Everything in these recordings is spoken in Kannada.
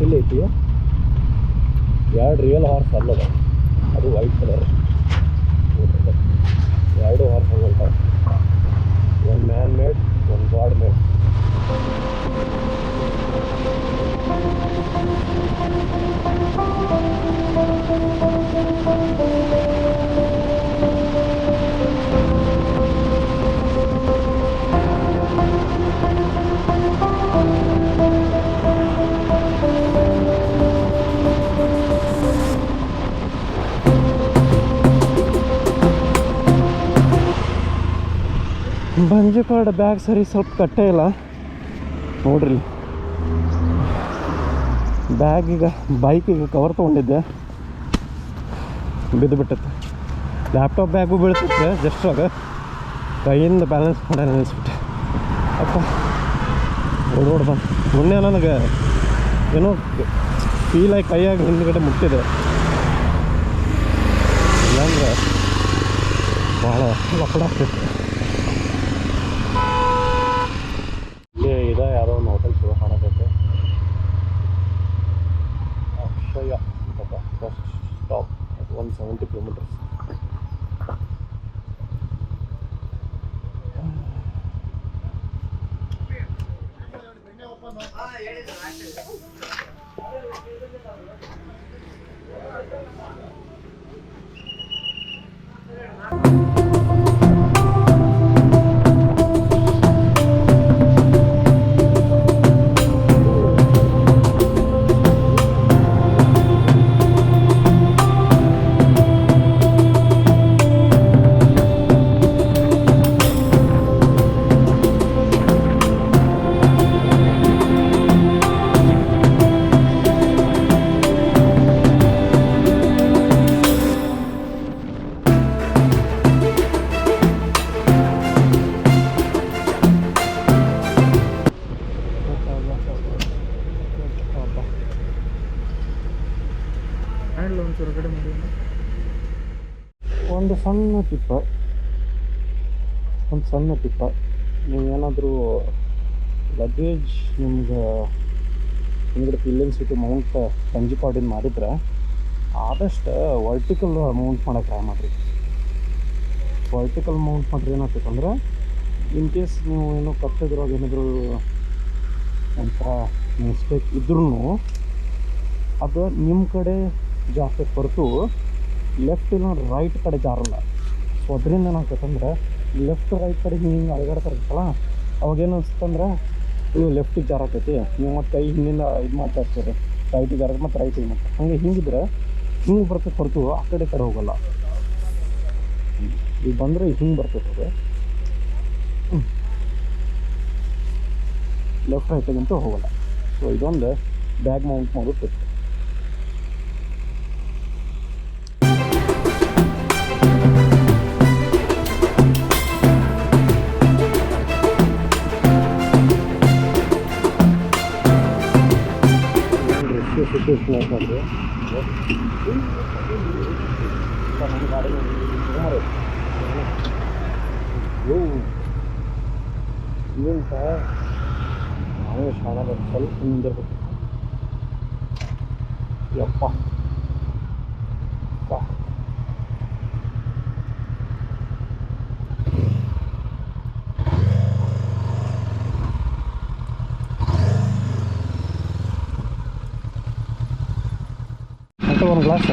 ಇಲ್ಲಿ ಐತಿ. 2 ರಿಯಲ್ ಹಾರ್ಸ್ ಅಲ್ಲದ, ಅದು ವೈಟ್ ಕಲರ್. 2 ಹಾರ್ಸ್ ಹೊಲ್ತಾವೆ. 1 ಮ್ಯಾನ್ ಮೇಡ್, 1 ಗಾಡ್ ಮೇಡ್. ಬಂಜಿಪಾಡ್ ಬ್ಯಾಗ್ ಸರಿ ಸ್ವಲ್ಪ ಕಟ್ಟೇ ಇಲ್ಲ ನೋಡ್ರಿ. ಬ್ಯಾಗೀಗ ಬೈಕಿಗೆ ಕವರ್ ತೊಗೊಂಡಿದ್ದೆ, ಬಿದ್ದು ಬಿಟ್ಟೈತೆ. ಲ್ಯಾಪ್ಟಾಪ್ ಬ್ಯಾಗು ಬೀಳ್ತಿತ್ತು ಜಸ್ಟ್ ಆಗ, ಕೈಯಿಂದ ಬ್ಯಾಲೆನ್ಸ್ ಮಾಡಿ ನಿಲ್ಲಿಸ್ಬಿಟ್ಟೆ. ಅಪ್ಪ ಓಡೋಡ್ ಬಂದು ಮೊನ್ನೆ ನನಗೆ ಏನೋ ಫೀಲಾಗಿ ಕೈಯಾಗಿ ಹಿಂದ್ಗಡೆ ಮುಟ್ಟಿದೆ. ಇಲ್ಲಾಂದ್ರೆ ಭಾಳ ಲಪಡ ಆಗ್ತಿತ್ತು. ಇದೆ ಯಾವುದೋ ಒಂದು ಹೋಟೆಲ್ ಚಲೋ ಕಾಣತೈತೆ. ಅಕ್ಷಯ ಫಸ್ಟ್ ಸ್ಟಾಪ್ 170 ಕಿಲೋಮೀಟರ್ಸ್. ಒಂದು ಸಣ್ಣ ಟಿಪ್ಪ, ನೀವೇನಾದರೂ ಲಗೇಜ್ ನಿಮ್ಗೆ ಹಿಂದ್ಗಡೆ ಪಿಲ್ಲಿನ್ ಸಿಟಿ ಮೌಂಟ್ ಬಂಜಿಪಾಡಿನ ಮಾಡಿದ್ರೆ ಆದಷ್ಟು ವರ್ಟಿಕಲ್ ಮೌಂಟ್ ಮಾಡೋಕೆ ಟ್ರೈ ಮಾಡಿರಿ. ವರ್ಟಿಕಲ್ ಮೌಂಟ್ ಮಾಡಿರಿ ಏನಾಗ್ತೈತೆ ಅಂದ್ರೆ, ಇನ್ ಕೇಸ್ ನೀವು ಏನೋ ಕಟ್ಟಿದ್ರಾಗ ಏನಾದರೂ ಒಂಥರ ಮಿಸ್ಟೇಕ್ ಇದ್ರೂ ಅದು ನಿಮ್ಮ ಕಡೆ ಜಾಸ್ತಿ ಹೊರತು ಲೆಫ್ಟ್ ಇಲ್ಲ ರೈಟ್ ಕಡೆ ಜಾರಲ್ಲ. ಸೊ ಅದರಿಂದ ಏನಾಗ್ತೈತಂದ್ರೆ ಲೆಫ್ಟ್ ರೈಟ್ ಕಡೆ ಹಿಂಗೆ ಅಳಗಾಡ್ತಾರಲ್ಲ, ಅವಾಗೇನು ಅನ್ಸುತ್ತಂದ್ರೆ ನೀವು ಲೆಫ್ಟಿಗೆ ಜಾರತೈತಿ, ನೀವು ಮತ್ತು ಕೈ ಹಿಂದಿಂದ ಇದು ಮಾಡ್ತಾ ಇರ್ತೀರಿ, ರೈಟಿಗೆ ಜಾರ ಮತ್ತು ರೈಟಿಗೆ ಮತ್ತು ಹಾಗೆ ಹಿಂಗಿದ್ರೆ ಹಿಂಗೆ ಬರ್ತೈತೆ ಹೊರತು ಆ ಕಡೆ ಹೋಗಲ್ಲ. ಈಗ ಬಂದರೆ ಹಿಂಗೆ ಬರ್ತೈತೆ ಅದು, ಲೆಫ್ಟ್ ರೈಟಿಗಂತೂ ಹೋಗಲ್ಲ. ಸೊ ಇದೊಂದು ಬ್ಯಾಗ್ ಮೌಂಟ್ ಮಾಡೋದು. ಸಿಚುವೇಶನ್ ನಮ್ಮ ಗಾಡಿ ಏನು ಸಹ ನಾವೇ ಶಾಣ ಸ್ವಲ್ಪ ನಿಂದಿರ್ಬೇಕು. ಯಪ್ಪ ಒಂದು ಗ್ಲಾಸ್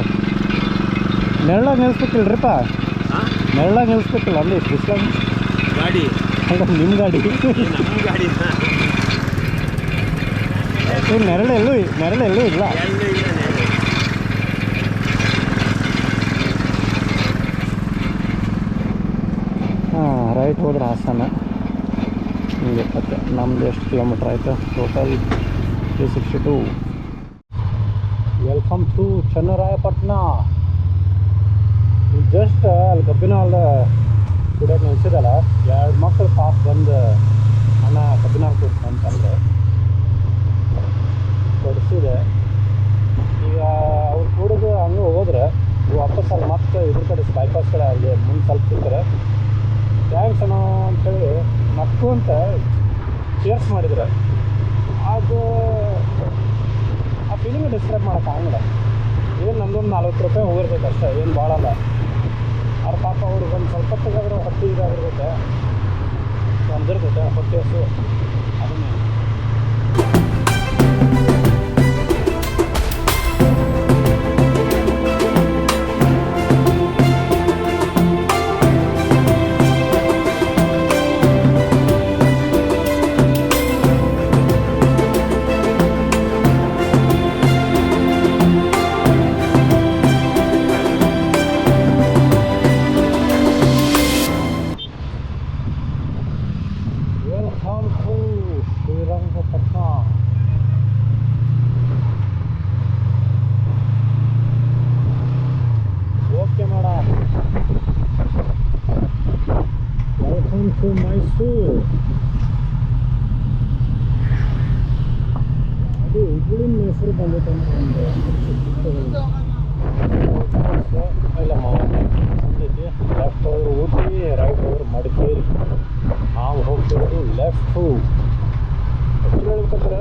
ನೆರಳಾಗ ನಿಲ್ಲಿಸ್ಬೇಕಿಲ್ರಿಪ್ಪ, ನೆರಳಾಗ ನಿಲ್ಲಿಸ್ಬೇಕಿಲ್ಲ ಅಲ್ಲಿ ಬಿಸ್ಲಾಗ ಗಾಡಿ. ಹಂಗ ನಿಮ್ಮ ಗಾಡಿ, ನಮ್ಮ ಗಾಡಿ ನೆರಳೆಲ್ಲೂ ಇಲ್ಲ. ಹಾಂ, ರೈಟ್ ಹೋದ್ರೆ ಹಾಸನ. ಹಿಂಗೆ ಮತ್ತೆ ನಮ್ದು ಎಷ್ಟು ಕಿಲೋಮೀಟ್ರ್ ಆಯಿತು total? 362. Welcome to Channarayapatna. Just ಅಲ್ಲಿ ಕಬ್ಬಿನ ಹಾಲು ಕುಡಿಯೋಕೆ ನಿಲ್ಸಿದಲ್ಲ, 2 ಮಕ್ಕಳು ಪಾಪ ಬಂದು ಅಣ್ಣ ಕಬ್ಬಿನ ಹಾಲು ಕೊಡ್ತು ಅಂತಂದ್ರೆ ಕೊಡಿಸಿದೆ. ಈಗ ಅವ್ರು ಕುಡಿದು ಹಂಗೆ ಹೋದ್ರೆ ವಾಪಸ್ ಅಲ್ಲಿ ಮತ್ತೆ ಇದ್ರ ಕಡೆ ಬೈಪಾಸ್ ಕಡೆ ಅಲ್ಲಿ ಮುಂದೆ ಸ್ವಲ್ಪ ಸಿಗ್ತಾರೆ. ಥ್ಯಾಂಕ್ಸ್ ಅಣ್ಣ ಅಂಥೇಳಿ ನಕ್ಕು ಅಂತ ಚೇರ್ಸ್ ಮಾಡಿದ್ರೆ ಅದು ಫೀಲಿಂಗ್ ಡಿಸ್ಕ್ರೈಬ್ ಮಾಡೋಕ್ಕಾಗಲ್ಲ. ಏನು ನಮ್ಮದೊಂದು 40 ರೂಪಾಯಿ ಹೋಗಿರ್ತೈತೆ ಅಷ್ಟೇ, ಏನು ಭಾಳಲ್ಲ. ಅವ್ರ ಪಾಪ ಅವ್ರಿಗೆ ಒಂದು ಸ್ವಲ್ಪ ಹೊತ್ತಿಗಾದ್ರೂ ಹೊಟ್ಟೆ ಇದಾಗಿರ್ತೈತೆ, ಬಂದಿರ್ತೈತೆ ಹೊಟ್ಟೆ ಹಸು. ಅದನ್ನೇ Srirangapatna. Okay madam, welcome to Mysuru. ಅದು ಹುಬ್ಬಳ್ಳಿನ ಹೆಸರು ಬಂದೈತೆ ಅಂದ್ರೆ ಇಲ್ಲಮ್ಮ ಬಂದೈತಿ. ಲೆಫ್ಟ್ ಹೋದ್ರೆ ಊಟಿ, ರೈಟ್ ಹೋದ್ರೆ ಮಡಿಕೇರಿ. ನಾವು ಹೋಗ್ತಿರೋದು ಲೆಫ್ಟು. ಆ್ಯಕ್ಚುಲಿ ಹೇಳ್ಬೇಕಂದ್ರೆ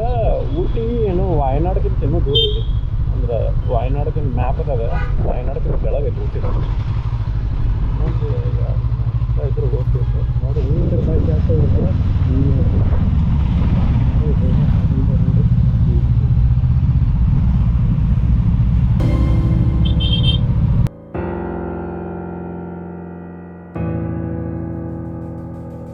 ಊಟಿ ಏನು ವಾಯನಾಡ್ಗಿಂತ ಇನ್ನೂ ದೂರ ಐತಿ. ಅಂದ್ರೆ ವಾಯನಾಡ್ಗಿಂತ ಮ್ಯಾಪ್ ಅದಾಗ ವಾಯನಾಡ್ಗಿಂತ ಕೆಳಗೈತಿ ಊಟಿ. ಒಂದು ಇದ್ರ ಹೋಗ್ತಿತ್ತು ನೋಡಿ, 20 ರೂಪಾಯಿ ಜಾಸ್ತಿ ಹೋಗ್ತಾರೆ.